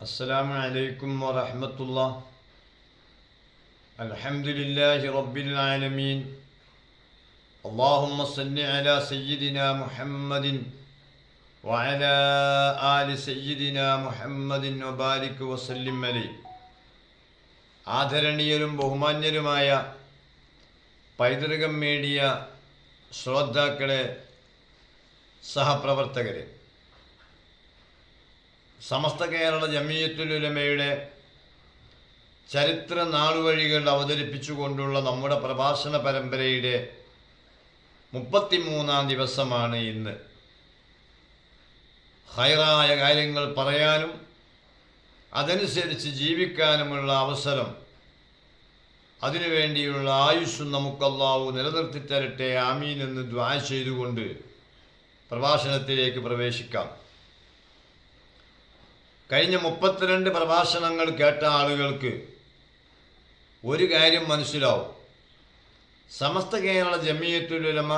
السلام عليكم ورحمة الله. الحمد لله رب العالمين. اللهم صل على سيدنا محمد وعلى آل سيدنا محمد وبارك وسلم عليه. ആദരണീയരും ബഹുമാന്യരുമായ പൈതൃകം മീഡിയ ശ്രോതാക്കളെ, സഹപ്രവർത്തകരെ, സമസ്ത കേരള ജമിയത്തുൽ ഉലമയുടെ ചരിത്ര നാളുവഴികൾ അവതരിപ്പിച്ചുകൊണ്ടുള്ള നമ്മുടെ പ്രഭാഷണ പരമ്പരയുടെ 33-ാം ദിവസമാണ് ഇന്ന്. ഖൈറായ കാര്യങ്ങൾ പറയാനും അതനുസരിച്ച് ജീവിക്കാനുമുള്ള അവസരം, അതിനുവേണ്ടിയുള്ള ആയുസ്സും നമുക്ക് അല്ലാഹു നിലനിർത്തി തരട്ടെ, ആമീൻ എന്ന് ദുആ ചെയ്തുകൊണ്ട് പ്രഭാഷണത്തിലേക്ക് പ്രവേശിക്കാം. കഴിഞ്ഞ 32 പ്രഭാഷണങ്ങൾ കേട്ട ആളുകൾക്ക് ഒരു കാര്യം മനസ്സിലാവും. സമസ്ത കേരള ജമിയത്തുൽ ഉലമ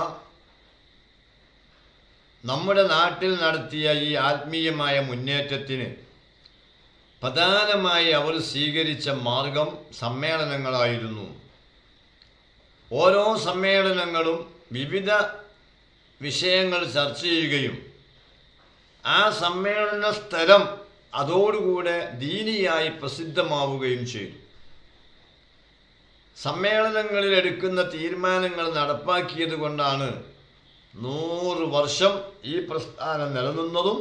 നമ്മുടെ നാട്ടിൽ നടത്തിയ ഈ ആത്മീയമായ മുന്നേറ്റത്തിന് പ്രധാനമായി അവർ സ്വീകരിച്ച മാർഗം സമ്മേളനങ്ങളായിരുന്നു. ഓരോ സമ്മേളനങ്ങളും വിവിധ വിഷയങ്ങൾ ചർച്ച ചെയ്യുകയും ആ സമ്മേളന സ്ഥലം അതോടുകൂടെ ദീനിയായി പ്രസിദ്ധമാവുകയും ചെയ്തു. സമ്മേളനങ്ങളിൽ എടുക്കുന്ന തീരുമാനങ്ങൾ നടപ്പാക്കിയത് കൊണ്ടാണ് 100 വർഷം ഈ പ്രസ്ഥാനം നിലനിന്നതും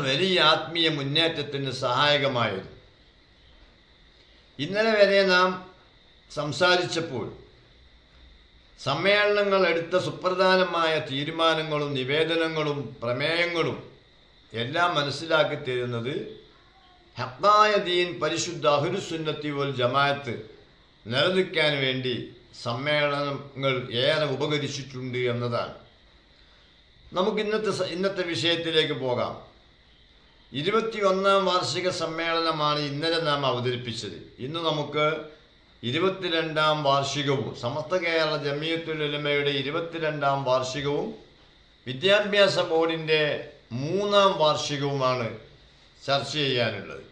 വലിയ ആത്മീയ മുന്നേറ്റത്തിന് സഹായകമായത്. ഇന്നലെ വരെ നാം സംസാരിച്ചപ്പോൾ സമ്മേളനങ്ങൾ എടുത്ത സുപ്രധാനമായ തീരുമാനങ്ങളും നിവേദനങ്ങളും പ്രമേയങ്ങളും എല്ലാം മനസ്സിലാക്കി തരുന്നത് ഹഖായ ദീൻ, പരിശുദ്ധ അഹ്ലുസുന്നത്തി വൽ ജമാഅത്ത് നിലനിൽക്കാൻ വേണ്ടി സമ്മേളനങ്ങൾ ഏറെ ഉപകരിച്ചിട്ടുണ്ട് എന്നതാണ്. നമുക്ക് ഇന്നത്തെ വിഷയത്തിലേക്ക് പോകാം. 21-ാം വാർഷിക സമ്മേളനമാണ് ഇന്നലെ നാം അവതരിപ്പിച്ചത്. ഇന്ന് നമുക്ക് 22-ാം വാർഷികവും സമസ്ത കേരള ജമിയത്തുൽ ഉലമയുടെ 22-ാം വാർഷികവും വിദ്യാഭ്യാസ ബോർഡിൻ്റെ 3-ാം വാർഷികവുമാണ് ചർച്ച ചെയ്യാനുള്ളത്.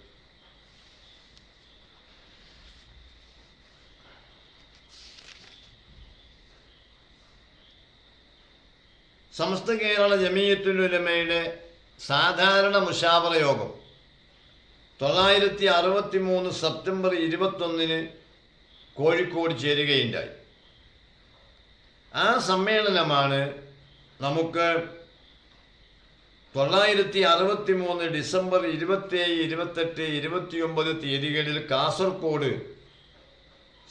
സമസ്ത കേരള ജമിയത്തുൽ ഉലമയുടെ സാധാരണ മുശാവറ യോഗം 963 സെപ്റ്റംബർ 21-ന് കോഴിക്കോട് ചേരുകയുണ്ടായി. ആ സമ്മേളനമാണ് നമുക്ക് 963 ഡിസംബർ 27, 28, 29 തീയതികളിൽ കാസർഗോഡ്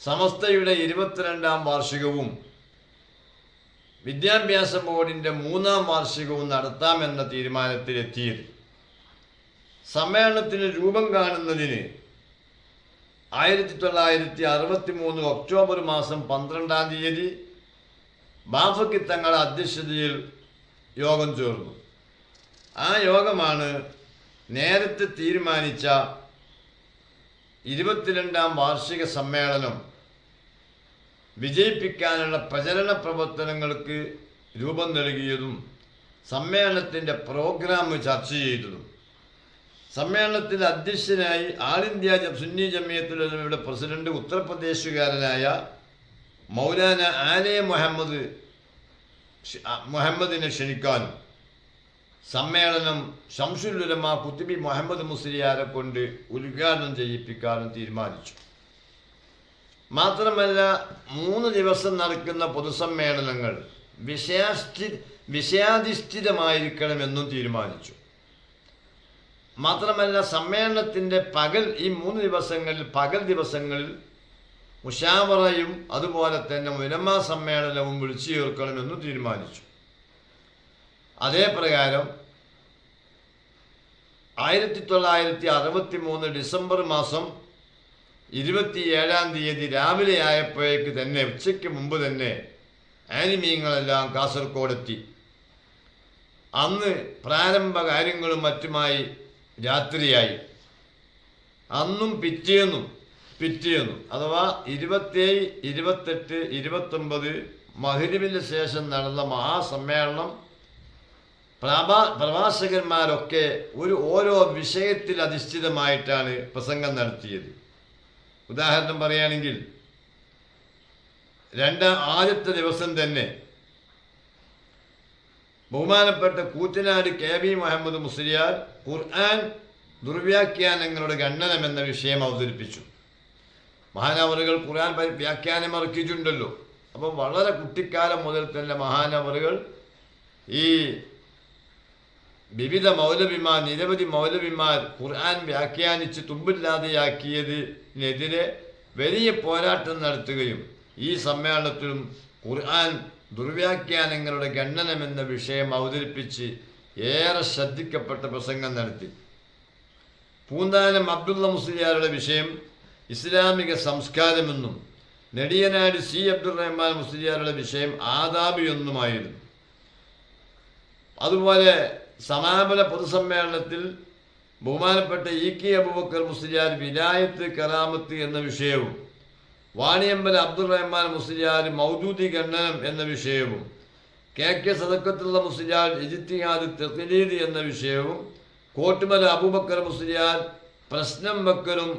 സമസ്തയുടെ 22-ാം വാർഷികവും വിദ്യാഭ്യാസ ബോർഡിൻ്റെ 3-ാം വാർഷികവും നടത്താമെന്ന തീരുമാനത്തിലെത്തിയത്. സമ്മേളനത്തിന് രൂപം കാണുന്നതിന് 1963 ഒക്ടോബർ മാസം 12-ാം തീയതി ബാഫക്കി തങ്ങളുടെ അധ്യക്ഷതയിൽ യോഗം ചേർന്നു. ആ യോഗമാണ് നേരത്തെ തീരുമാനിച്ച 22-ാം വാർഷിക സമ്മേളനം വിജയിപ്പിക്കാനുള്ള പ്രചരണ പ്രവർത്തനങ്ങൾക്ക് രൂപം നൽകിയതും സമ്മേളനത്തിൻ്റെ പ്രോഗ്രാം ചർച്ച ചെയ്തതും. സമ്മേളനത്തിൽ അധ്യക്ഷനായി ആൾ ഇന്ത്യ സുന്നി ജമിയത്തുൽ ഉലമയുടെ പ്രസിഡന്റ് ഉത്തർപ്രദേശുകാരനായ മൗലാന ആലെ മുഹമ്മദിനെ ക്ഷണിക്കാനും സമ്മേളനം ശംസുൽ ഉലമ കുത്തുബി മുഹമ്മദ് മുസ്ലിയാരെ കൊണ്ട് ഉദ്ഘാടനം ചെയ്യിപ്പിക്കാനും തീരുമാനിച്ചു. മാത്രമല്ല 3 ദിവസം നടക്കുന്ന പൊതുസമ്മേളനങ്ങൾ വിഷയാധിഷ്ഠിതമായിരിക്കണമെന്നും തീരുമാനിച്ചു. മാത്രമല്ല സമ്മേളനത്തിൻ്റെ ഈ 3 പകൽ ദിവസങ്ങളിൽ മുശാവറയും അതുപോലെ തന്നെ ഉലമാ സമ്മേളനവും വിളിച്ചു ചേർക്കണമെന്നും തീരുമാനിച്ചു. അതേപ്രകാരം 1963 ഡിസംബർ മാസം 27-ാം തീയതി രാവിലെ ആയപ്പോഴേക്ക് തന്നെ, ഉച്ചയ്ക്ക് മുമ്പ് തന്നെ ആനിമീങ്ങളെല്ലാം കാസർഗോഡെത്തി. അന്ന് പ്രാരംഭ കാര്യങ്ങളും മറ്റുമായി രാത്രിയായി. അന്നും പിറ്റേന്നും അഥവാ 27, 28, 29 മഗ്‌രിബിന് ശേഷം നടന്ന മഹാസമ്മേളനം പ്രഭാഷകന്മാരൊക്കെ ഓരോ വിഷയത്തിൽ അധിഷ്ഠിതമായിട്ടാണ് പ്രസംഗം നടത്തിയത്. ഉദാഹരണം പറയുകയാണെങ്കിൽ ആദ്യത്തെ ദിവസം തന്നെ ബഹുമാനപ്പെട്ട കൂറ്റനാട് KB മുഹമ്മദ് മുസ്ലിയാർ ഖുർആൻ ദുർവ്യാഖ്യാനങ്ങളുടെ ഖണ്ഡനം എന്ന വിഷയം അവതരിപ്പിച്ചു. മഹാനവറുകൾ ഖുർആൻ വ്യാഖ്യാനം ഇറക്കിയിട്ടുണ്ടല്ലോ. അപ്പം വളരെ കുട്ടിക്കാലം മുതൽ തന്നെ മഹാനവറുകൾ ഈ വിവിധ മൗലവിമാർ, നിരവധി മൗലവിമാർ ഖുർആൻ വ്യാഖ്യാനിച്ച് തുമ്പില്ലാതെയാക്കിയതിനെതിരെ വലിയ പോരാട്ടം നടത്തുകയും ഈ സമ്മേളനത്തിലും ഖുർആൻ ദുർവ്യാഖ്യാനങ്ങളുടെ ഖണ്ഡനം എന്ന വിഷയം അവതരിപ്പിച്ച് ഏറെ ശ്രദ്ധിക്കപ്പെട്ട പ്രസംഗം നടത്തി. പൂന്താനം അബ്ദുള്ള മുസ്ലിയാരുടെ വിഷയം ഇസ്ലാമിക സംസ്കാരമെന്നും നെടിയനാട് C. അബ്ദുറഹ്മാൻ മുസ്ലിയാരുടെ വിഷയം ആദാബ് എന്നുമായിരുന്നു. അതുപോലെ സമാപന പൊതുസമ്മേളനത്തിൽ ബഹുമാനപ്പെട്ട EK അബൂബക്കർ മുസ്ലിയാർ വിലായത്ത് കറാമത്ത് എന്ന വിഷയവും വാണിയമ്പല അബ്ദുറഹ്മാൻ മുസ്ലിയാർ മൗദൂദി ഖണ്ഡനം എന്ന വിഷയവും KK സദക്കത്തുള്ള മുസ്ലിയാർ ഇജ്തിഹാദ് തഖ്ലീദ് എന്ന വിഷയവും കോട്ടുമല അബൂബക്കർ മുസ്ലിയാർ പ്രശ്നം വെക്കലും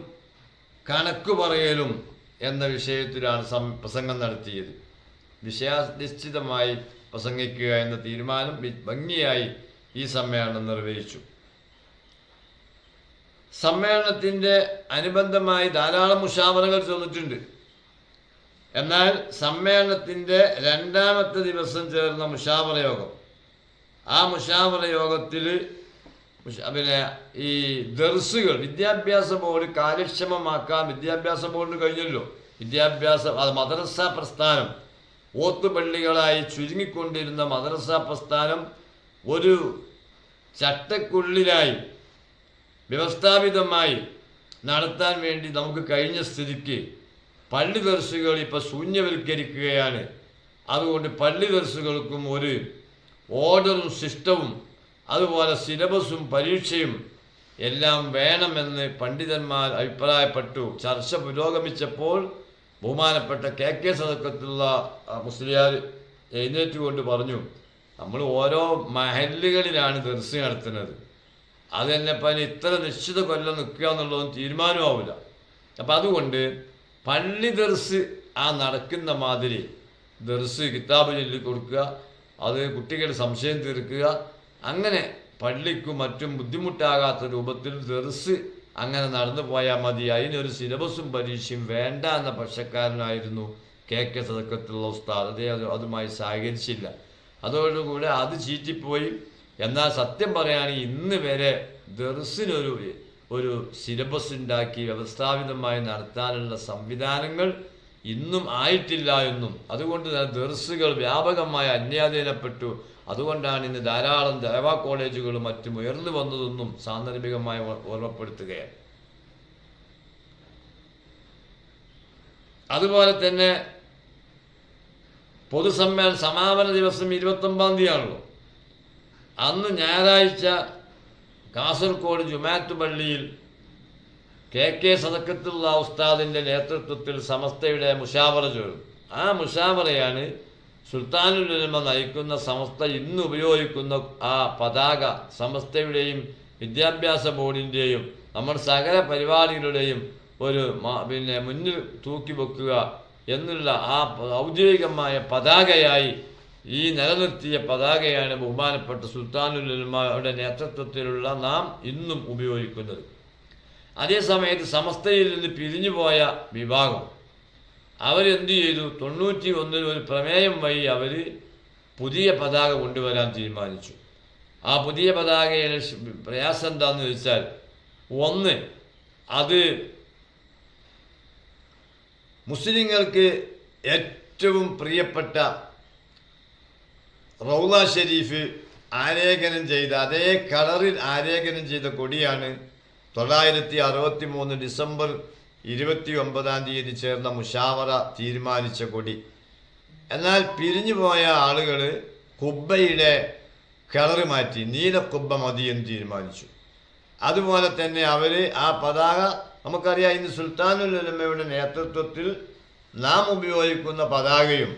കണക്ക് പറയലും എന്ന വിഷയത്തിലാണ് പ്രസംഗം നടത്തിയത്. വിഷയാധിഷ്ഠിതമായി പ്രസംഗിക്കുക എന്ന തീരുമാനം ഭംഗിയായി ഈ സമ്മേളനം നിർവഹിച്ചു. സമ്മേളനത്തിൻ്റെ അനുബന്ധമായി ധാരാളം മുഷാവറകൾ ചെന്നിട്ടുണ്ട്. എന്നാൽ സമ്മേളനത്തിൻ്റെ രണ്ടാമത്തെ ദിവസം ചേർന്ന മുഷാവറ യോഗം, ആ മുഷാവറ യോഗത്തിൽ ഈ ദർസുകൾ വിദ്യാഭ്യാസ ബോർഡ് കാര്യക്ഷമമാക്കാൻ വിദ്യാഭ്യാസ ബോർഡിന് കഴിഞ്ഞല്ലോ. അത് മദ്രസ പ്രസ്ഥാനം ഓത്തുപള്ളികളായി ചുരുങ്ങിക്കൊണ്ടിരുന്ന മദ്രസ പ്രസ്ഥാനം ഒരു ചട്ടക്കുള്ളിലായി വ്യവസ്ഥാപിതമായി നടത്താൻ വേണ്ടി നമുക്ക് കഴിഞ്ഞ സ്ഥിതിക്ക് പള്ളി ദർസുകൾ ഇപ്പോൾ ശൂന്യവൽക്കരിക്കുകയാണ്. അതുകൊണ്ട് പള്ളി ദർസുകൾക്കും ഒരു ഓർഡറും സിസ്റ്റവും അതുപോലെ സിലബസും പരീക്ഷയും എല്ലാം വേണമെന്ന് പണ്ഡിതന്മാർ അഭിപ്രായപ്പെട്ടു. ചർച്ച പുരോഗമിച്ചപ്പോൾ ബഹുമാനപ്പെട്ട KK സദക്കത്തുള്ള മുസ്ലിയാർ എഴുന്നേറ്റുകൊണ്ട് പറഞ്ഞു, നമ്മൾ ഓരോ മഹല്ലുകളിലാണ് ദർസ് നടത്തുന്നത്, അത് തന്നെ ഇപ്പം ഇത്ര നിശ്ചിത കൊല്ലം നിൽക്കുക എന്നുള്ളതും തീരുമാനമാവില്ല. അപ്പം അതുകൊണ്ട് പള്ളി ദർസ് നടക്കുന്ന മാതിരി ദർസ് കിതാബ് ചൊല്ലി കൊടുക്കുക, അത് കുട്ടികൾ സംശയം തീർക്കുക, അങ്ങനെ പള്ളിക്കും മറ്റും ബുദ്ധിമുട്ടാകാത്ത രൂപത്തിൽ ദർസ് അങ്ങനെ നടന്നു പോയാൽ മതി, അതിനൊരു സിലബസും പരീക്ഷയും വേണ്ട എന്ന പക്ഷക്കാരനായിരുന്നു KK സദക്കത്തുള്ള ഉസ്താദ്. അതുമായി സഹകരിച്ചില്ല. അതോടുകൂടെ അത് ചീറ്റിപ്പോയി. എന്നാൽ സത്യം പറയുകയാണെങ്കിൽ ഇന്ന് വരെ ദർസിനൊരു സിലബസ് ഉണ്ടാക്കി വ്യവസ്ഥാപിതമായി നടത്താനുള്ള സംവിധാനങ്ങൾ ഇന്നും ആയിട്ടില്ല എന്നും, അതുകൊണ്ട് ദർസുകൾ വ്യാപകമായി അന്യാധീനപ്പെട്ടു. അതുകൊണ്ടാണ് ഇന്ന് ധാരാളം ദേവാ കോളേജുകളും മറ്റും ഉയർന്നു വന്നതെന്നും സാന്ദർഭികമായി ഓർമ്മപ്പെടുത്തുകയാണ്. അതുപോലെ തന്നെ സമാപന ദിവസം 29-ാം തീയതിയാണല്ലോ. അന്ന് ഞായറാഴ്ച കാസർഗോഡ് ജുമാഅത്ത് പള്ളിയിൽ KK സദക്കത്തുള്ള ഉസ്താദിൻ്റെ നേതൃത്വത്തിൽ സമസ്തയുടെ മുഷാവറ ചേർന്നു. ആ മുഷാവറയാണ് സുൽത്താനുൽ ഉലമ നയിക്കുന്ന സമസ്ത ഇന്ന് ഉപയോഗിക്കുന്ന ആ പതാക സമസ്തയുടെയും വിദ്യാഭ്യാസ ബോർഡിൻ്റെയും നമ്മുടെ സകല പരിപാടികളുടെയും മുന്നിൽ തൂക്കി വെക്കുക എന്നുള്ള ആ ഔദ്യോഗികമായ പതാകയായി ഈ നിലനിർത്തിയ പതാകയാണ് ബഹുമാനപ്പെട്ട സുൽത്താനുൽ ഉലമയുടെ നേതൃത്വത്തിലുള്ള നാം ഇന്നും ഉപയോഗിക്കുന്നത്. അതേസമയത്ത് സമസ്തയിൽ നിന്ന് പിരിഞ്ഞുപോയ വിഭാഗം അവരെന്ത് ചെയ്തു? 91 ഒരു പ്രമേയം വഴി അവർ പുതിയ പതാക കൊണ്ടുവരാൻ തീരുമാനിച്ചു. ആ പുതിയ പതാകയുടെ പ്രയാസം എന്താണെന്ന് ചോദിച്ചാൽ, ഒന്ന്, അത് മുസ്ലിങ്ങൾക്ക് ഏറ്റവും പ്രിയപ്പെട്ട റൗള ഷരീഫ് ആലേഖനം ചെയ്ത അതേ കളറിൽ ആലേഖനം ചെയ്ത കൊടിയാണ് 963 ഡിസംബർ 29-ാം തീയതി ചേർന്ന മുഷാവറ തീരുമാനിച്ച കൊടി. എന്നാൽ പിരിഞ്ഞുപോയ ആളുകൾ കുബ്ബയുടെ കളറ് മാറ്റി നീല കുബ്ബ മതിയെന്ന് തീരുമാനിച്ചു. അതുപോലെ തന്നെ അവർ ആ പതാക, നമുക്കറിയാം ഇന്ന് സുൽത്താനുൽ ഉലമയുടെ നേതൃത്വത്തിൽ നാം ഉപയോഗിക്കുന്ന പതാകയും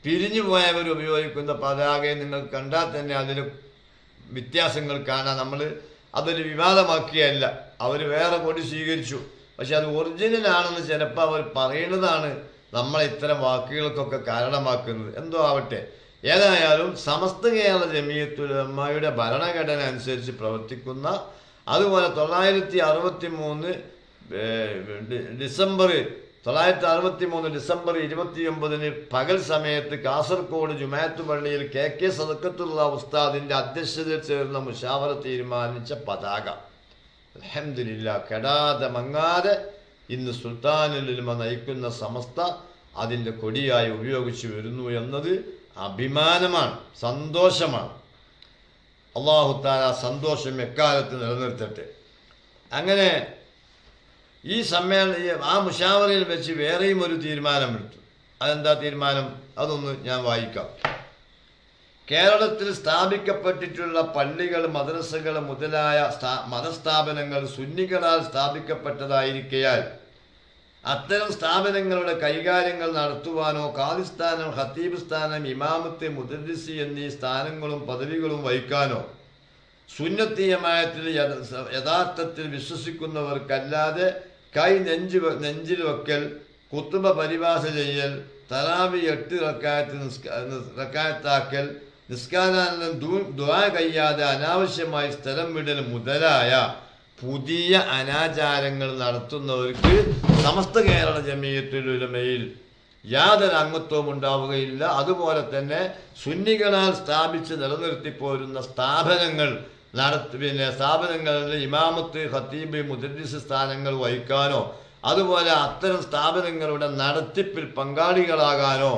പിരിഞ്ഞുപോയവർ ഉപയോഗിക്കുന്ന പതാകയും നിങ്ങൾ കണ്ടാൽ തന്നെ അതിൽ വ്യത്യാസങ്ങൾ കാണാൻ നമ്മൾ അതൊരു വിവാദമാക്കിയല്ല. അവർ വേറെ കൊടി സ്വീകരിച്ചു, പക്ഷെ അത് ഒറിജിനൽ ആണെന്ന് ചിലപ്പോൾ അവർ പറയുന്നതാണ് നമ്മളെ ഇത്തരം വാക്കുകൾക്കൊക്കെ കാരണമാക്കുന്നത്. എന്തോ ആവട്ടെ, ഏതായാലും സമസ്ത കേരള ജമിയത്തുൽ ഉലമയുടെ ഭരണഘടന അനുസരിച്ച് പ്രവർത്തിക്കുന്ന, അതുപോലെ 963 ഡിസംബർ 29 പകൽ സമയത്ത് കാസർഗോഡ് ജുമാഅത്ത് പള്ളിയിൽ KK സദഖത്തുള്ള ഉസ്താദിന്റെ അധ്യക്ഷതയിൽ ചേർന്ന മുശാവറ തീരുമാനിച്ച പതാക അൽഹംദുലില്ലാ കെടാതെ മങ്ങാതെ ഇന്ന് സുൽത്താനുൽ ഉലമ നയിക്കുന്ന സമസ്ത അതിൻ്റെ കൊടിയായി ഉപയോഗിച്ചു വരുന്നു എന്നത് അഭിമാനമാണ്, സന്തോഷമാണ്. അല്ലാഹു തആല സന്തോഷം എക്കാലത്ത് നിലനിർത്തട്ടെ. അങ്ങനെ ഈ സമ്മേളനം ആ മുശാവറയിൽ വെച്ച് വേറെയും ഒരു തീരുമാനമെടുത്തു. അതെന്താ തീരുമാനം? അതൊന്ന് ഞാൻ വായിക്കാം. കേരളത്തിൽ സ്ഥാപിക്കപ്പെട്ടിട്ടുള്ള പള്ളികൾ, മദ്രസകൾ മുതലായ മതസ്ഥാപനങ്ങൾ സുന്നികളാൽ സ്ഥാപിക്കപ്പെട്ടതായിരിക്കയാൽ അത്തരം സ്ഥാപനങ്ങളുടെ കൈകാര്യങ്ങൾ നടത്തുവാനോ ഖാദി സ്ഥാനം, ഖത്തീബ് സ്ഥാനം, ഇമാമത്ത്, മുദർരിസ് എന്നീ സ്ഥാനങ്ങളും പദവികളും വഹിക്കാനോ സുന്നത്തി ജമാഅത്തിൽ യഥാർത്ഥത്തിൽ വിശ്വസിക്കുന്നവർക്കല്ലാതെ നെഞ്ചിൽ വെക്കൽ, കുത്തുബ പരിഭാഷ ചെയ്യൽ, തറാവി 8 റക്കായത്താക്കൽ, നിസ്കാരാനന്തരം ദുആ കഴിയാതെ അനാവശ്യമായി സ്ഥലം വിടൽ മുതലായ പുതിയ അനാചാരങ്ങൾ നടത്തുന്നവർക്ക് സമസ്ത കേരള ജമിയത്തുൽ ഉലമയിൽ യാതൊരു അംഗത്വവും ഉണ്ടാവുകയില്ല. അതുപോലെ തന്നെ സുന്നികളാൽ സ്ഥാപിച്ച് നിലനിർത്തിപ്പോരുന്ന സ്ഥാപനങ്ങൾ സ്ഥാപനങ്ങളിൽ ഇമാമത്ത്, ഖത്തീബ്, മുദർരിസ് സ്ഥാനങ്ങൾ വഹിക്കാനോ അതുപോലെ അത്തരം സ്ഥാപനങ്ങളുടെ നടത്തിപ്പിൽ പങ്കാളികളാകാനോ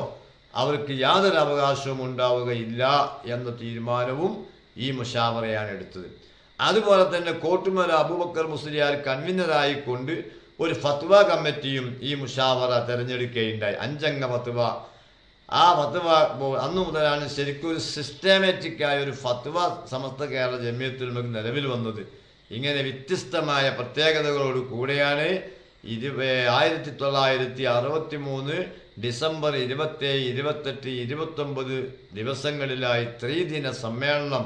അവർക്ക് യാതൊരു അവകാശവും ഉണ്ടാവുകയില്ല എന്ന തീരുമാനവും ഈ മുശാവറയാണ് എടുത്തത്. അതുപോലെ തന്നെ കോട്ടുമല അബൂബക്കർ മുസ്ലിയാർ കൺവീനറായിക്കൊണ്ട് ഒരു ഫത്വ കമ്മിറ്റിയും ഈ മുശാവറ തിരഞ്ഞെടുക്കുകയുണ്ടായി. 5 അംഗ ഫത്വ. ആ ഫത്വ അന്നു മുതലാണ് ശരിക്കും ഒരു സിസ്റ്റമാറ്റിക്കായ ഒരു ഫത്വ സമസ്ത കേരള ജമിയത്തുൽ ഉലമക്ക് നിലവിൽ വന്നത്. ഇങ്ങനെ വ്യത്യസ്തമായ പ്രത്യേകതകളോട് കൂടെയാണ് 1963 ഡിസംബർ 27, 28, 29 ദിവസങ്ങളിലായി ത്രിദിന സമ്മേളനം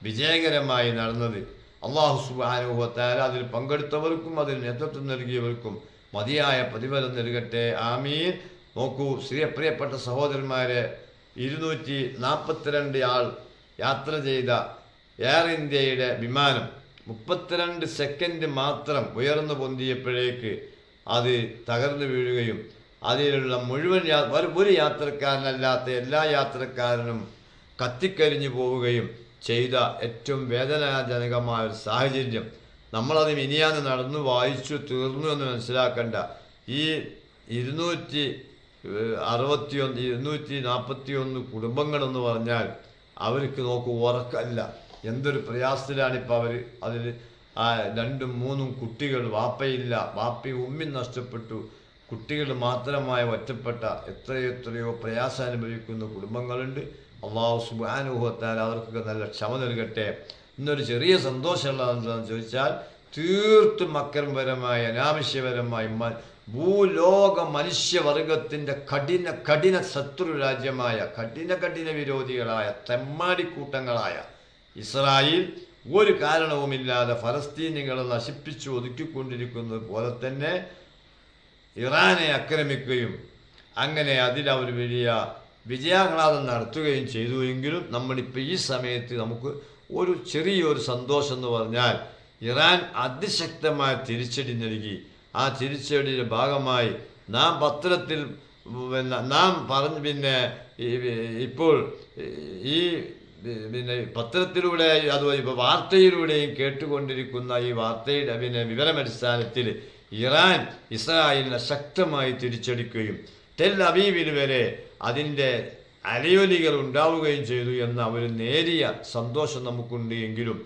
വിജയകരമായി നടന്നത്. അല്ലാഹു സുബ്ഹാനഹു വ തആല അതിൽ പങ്കെടുത്തവർക്കും അതിൽ നേതൃത്വം നൽകിയവർക്കും മതിയായ പ്രതിഫലം നൽകട്ടെ. ആമീൻ. നോക്കൂ പ്രിയപ്പെട്ട സഹോദരന്മാരെ, 242 ആൾ യാത്ര ചെയ്ത എയർ ഇന്ത്യയുടെ വിമാനം 32 സെക്കൻഡ് മാത്രം ഉയർന്നു പൊന്തിയപ്പോഴേക്ക് അത് തകർന്നു വീഴുകയും അതിലുള്ള മുഴുവൻ ഒരു യാത്രക്കാരനല്ലാത്ത എല്ലാ യാത്രക്കാരനും കത്തിക്കരിഞ്ഞു പോവുകയും ചെയ്ത ഏറ്റവും വേദനാജനകമായ ഒരു സാഹചര്യം. നമ്മളത് മിനിയാന്ന് നടന്നു വായിച്ചു തീർന്നു എന്ന് മനസ്സിലാക്കേണ്ട. ഈ 241 കുടുംബങ്ങളെന്ന് പറഞ്ഞാൽ അവർക്ക് നോക്കൂ ഉറക്കല്ല, എന്തൊരു പ്രയാസത്തിലാണിപ്പോൾ അവർ. അതിൽ 2, 3 കുട്ടികൾ, വാപ്പയില്ല, വാപ്പയും ഉമ്മയും നഷ്ടപ്പെട്ടു, കുട്ടികൾ മാത്രമായി ഒറ്റപ്പെട്ട എത്രയോ പ്രയാസം അനുഭവിക്കുന്ന കുടുംബങ്ങളുണ്ട്. അല്ലാഹു സുബ്ഹാനഹു വ തആല അവർക്കൊക്കെ നല്ല ക്ഷമ നൽകട്ടെ. ഇന്നൊരു ചെറിയ സന്തോഷമുള്ളതെന്താണെന്ന് ചോദിച്ചാൽ തീർത്തും അക്രമപരമായ അനാവശ്യപരമായി ഭൂലോക മനുഷ്യവർഗത്തിൻ്റെ കഠിന ശത്രു രാജ്യമായ കഠിന വിരോധികളായ തെമ്മാടിക്കൂട്ടങ്ങളായ ഇസ്രായേൽ ഒരു കാരണവുമില്ലാതെ ഫലസ്തീനികളെ നശിപ്പിച്ചു ഒതുക്കിക്കൊണ്ടിരിക്കുന്നത് പോലെ തന്നെ ഇറാനെ ആക്രമിക്കുകയും അങ്ങനെ അതിലവർ വലിയ വിജയാഹ്ലാദം നടത്തുകയും ചെയ്തു. എങ്കിലും നമ്മളിപ്പോൾ ഈ സമയത്ത് നമുക്ക് ഒരു ചെറിയൊരു സന്തോഷം എന്ന് പറഞ്ഞാൽ ഇറാൻ അതിശക്തമായ തിരിച്ചടി നൽകി. ആ തിരിച്ചടിയുടെ ഭാഗമായി നാം പത്രത്തിൽ നാം പറഞ്ഞു ഇപ്പോൾ ഈ പത്രത്തിലൂടെ അതുപോലെ ഇപ്പോൾ വാർത്തയിലൂടെയും കേട്ടുകൊണ്ടിരിക്കുന്ന ഈ വാർത്തയുടെ വിവരമടിസ്ഥാനത്തിൽ ഇറാൻ ഇസ്രായേലിനെ ശക്തമായി തിരിച്ചടിക്കുകയും ടെൽ അവീവിൽ വരെ അതിൻ്റെ അലയൊലികൾ ഉണ്ടാവുകയും ചെയ്തു എന്ന ഒരു നേരിയ സന്തോഷം നമുക്കുണ്ട്. എങ്കിലും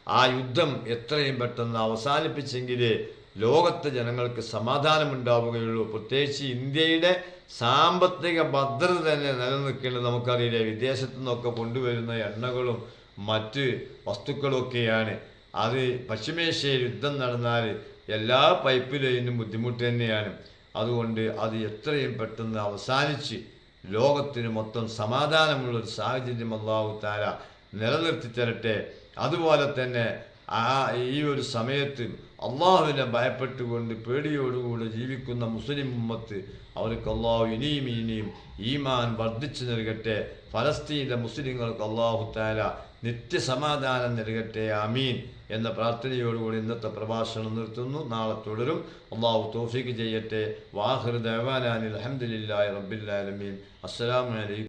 ആ യുദ്ധം എത്രയും പെട്ടെന്ന് അവസാനിപ്പിച്ചെങ്കിലേ ലോകത്തെ ജനങ്ങൾക്ക് സമാധാനമുണ്ടാവുകയുള്ളൂ. പ്രത്യേകിച്ച് ഇന്ത്യയുടെ സാമ്പത്തിക ഭദ്രത തന്നെ നിലനിൽക്കേണ്ടത് നമുക്കറിയില്ലേ. വിദേശത്തു നിന്നൊക്കെ കൊണ്ടുവരുന്ന എണ്ണകളും മറ്റ് വസ്തുക്കളൊക്കെയാണ്. അത് പശ്ചിമേഷ്യയിൽ യുദ്ധം നടന്നാൽ എല്ലാ പൈപ്പ് ലൈനും ബുദ്ധിമുട്ട് തന്നെയാണ്. അതുകൊണ്ട് അത് എത്രയും പെട്ടെന്ന് അവസാനിച്ച് ലോകത്തിന് മൊത്തം സമാധാനമുള്ളൊരു സാഹചര്യം അല്ലാഹു തആല നിലനിർത്തി തരട്ടെ. അതുപോലെ തന്നെ ഈ ഒരു സമയത്ത് അള്ളാഹുവിനെ ഭയപ്പെട്ടുകൊണ്ട് പേടിയോടുകൂടി ജീവിക്കുന്ന മുസ്ലിം ഉമ്മത്ത് അവർക്ക് അള്ളാഹു ഇനിയും ഈമാൻ വർദ്ധിച്ചു നൽകട്ടെ. ഫലസ്തീനിലെ മുസ്ലിങ്ങൾക്ക് അള്ളാഹു തആല നിത്യസമാധാനം നൽകട്ടെ. ആമീൻ എന്ന പ്രാർത്ഥനയോടുകൂടി ഇന്നത്തെ പ്രഭാഷണം നിർത്തുന്നു. നാളെ തുടരും. അള്ളാഹു തൗഫീഖ് ചെയ്യട്ടെ. വാഹിർ ദഅവാനാ അൽഹംദുലില്ലാഹി റബ്ബിൽ ആലമീൻ. അസ്സലാമു അലൈക്കും.